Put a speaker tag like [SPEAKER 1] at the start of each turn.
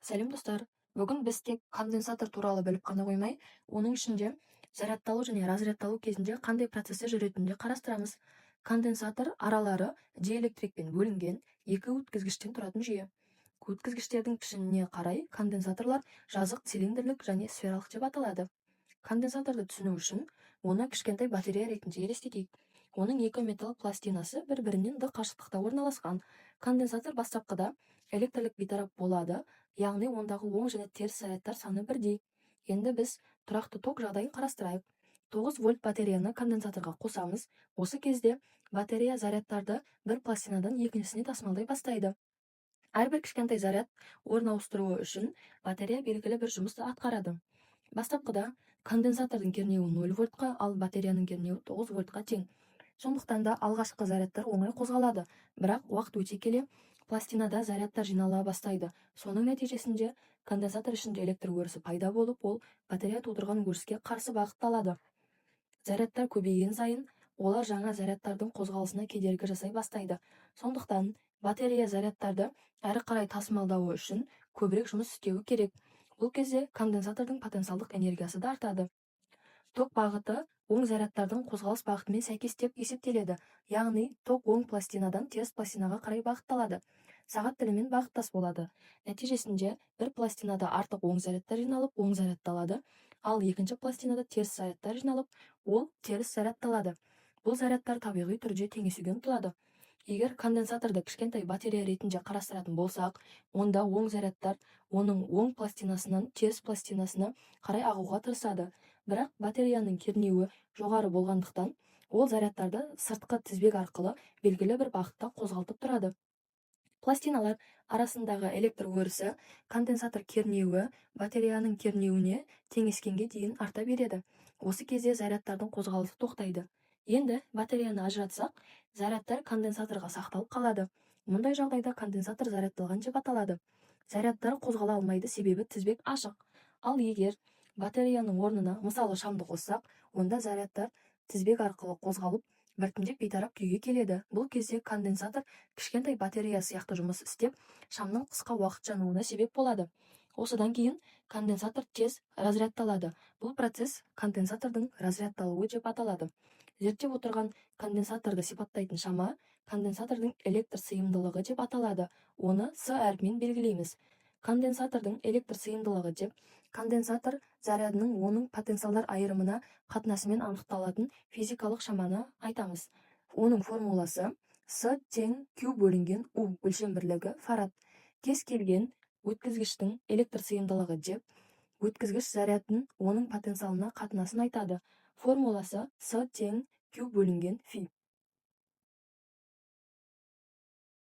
[SPEAKER 1] Сәлем достар. Бүгін біз тек конденсатор туралы біліп қана қоймай, оның ішінде зарядталу және разрядталу кезінде қандай процестер жүретінін де қарастырамыз. Конденсатор аралары диэлектрикпен бөлінген екі өткізгіштен тұратын жүйе. Өткізгіштердің пішініне қарай конденсаторлар жазық, цилиндрлік және сфералық деп аталады. Конденсаторды түсіну үшін оны кішкентай батарея ретінде елестетейік. Оның екі металл пластинасы бір-бірінен д қашықтықта орналасқан. Конденсатор бастапқыда электрлік бейтарап болады, яғни ондағы оң және теріс зарядтар саны бірдей. Енді біз тұрақты ток жағдайын қарастырайық. 9 вольт батареяны конденсаторға қосамыз. Осы кезде батарея зарядтарды бір пластинадан екіншісіне тасымалдай бастайды. Әрбір кішкентай заряд орын ауыстыруы үшін батарея белгілі бір жұмысты атқарады. Бастапқыда конденсатордың кернеуі 0 вольтқа, ал батареяның кернеуі 9 вольтқа тең. Сондықтан да алғашқы зарядтар оңай қозғалады, бірақ уақыт өте келе пластинада зарядтар жинала бастайды. Соның нәтижесінде конденсатор ішінде электр өрісі пайда болып, ол батарея тудырған өріске қарсы бағытталады. Зарядтар көбейген сайын олар жаңа зарядтардың қозғалысына кедергі жасай бастайды. Сондықтан батарея зарядтарды әрі қарай тасымалдауы үшін көбірек жұмыс істеуі керек. Бұл кезде конденсатордың потенциалдық энергиясы да артады. Ток бағыты оң зарядтардың қозғалыс бағытымен сәйкес деп есептеледі. Яғни ток оң пластинадан теріс пластинаға қарай бағытталады. Сағат тілімен бағыттас болады. Нәтижесінде бір пластинада артық оң зарядтар жиналып, оң зарядталады, ал екінші пластинада теріс зарядтар жиналып, ол теріс зарядталады. Бұл зарядтар табиғи түрде теңесуге ұмтылады. Егер конденсаторды кішкентай батарея ретінде қарастыратын болсақ, онда оң зарядтар оның оң пластинасынан теріс пластинасына қарай ағуға тырысады. Бірақ батареяның кернеуі жоғары болғандықтан, ол зарядтарды сыртқы тізбек арқылы белгілі бір бағытта қозғалтып тұрады. Пластиналар арасындағы электр өрісі конденсатор кернеуі батареяның кернеуіне теңескенге дейін арта береді. Осы кезде зарядтардың қозғалысы тоқтайды. Енді батареяны ажыратсақ, зарядтар конденсаторға сақталып қалады. Мұндай жағдайда конденсатор зарядталған деп аталады. Зарядтар қозғала алмайды, себебі тізбек ашық. Ал егер батареяның орнына мысалы шамды қоссақ, онда зарядтар тізбек арқылы қозғалып, біртіндеп бейтарап күйге келеді. Бұл кезде конденсатор кішкентай батарея сияқты жұмыс істеп, шамның қысқа уақыт жануына себеп болады. Осыдан кейін конденсатор тез разрядталады. Бұл процесс конденсатордың разрядталуы деп аталады. Зерттеп отырған конденсаторды сипаттайтын шама конденсатордың электр сыйымдылығы деп аталады. Оны С әрпімен белгілейміз. Конденсатордың электр сыйымдылығы деп конденсатор зарядының оның потенциалдар айырымына қатынасымен анықталатын физикалық шаманы айтамыз. Оның формуласы С тең Q бөлінген U өлшем бірлігі фарад. Кез келген өткізгіштің электр сыйымдылығы деп өткізгіш зарядтың оның потенциалына қатынасын айтады. Формуласы С тең Q бөлінген φ.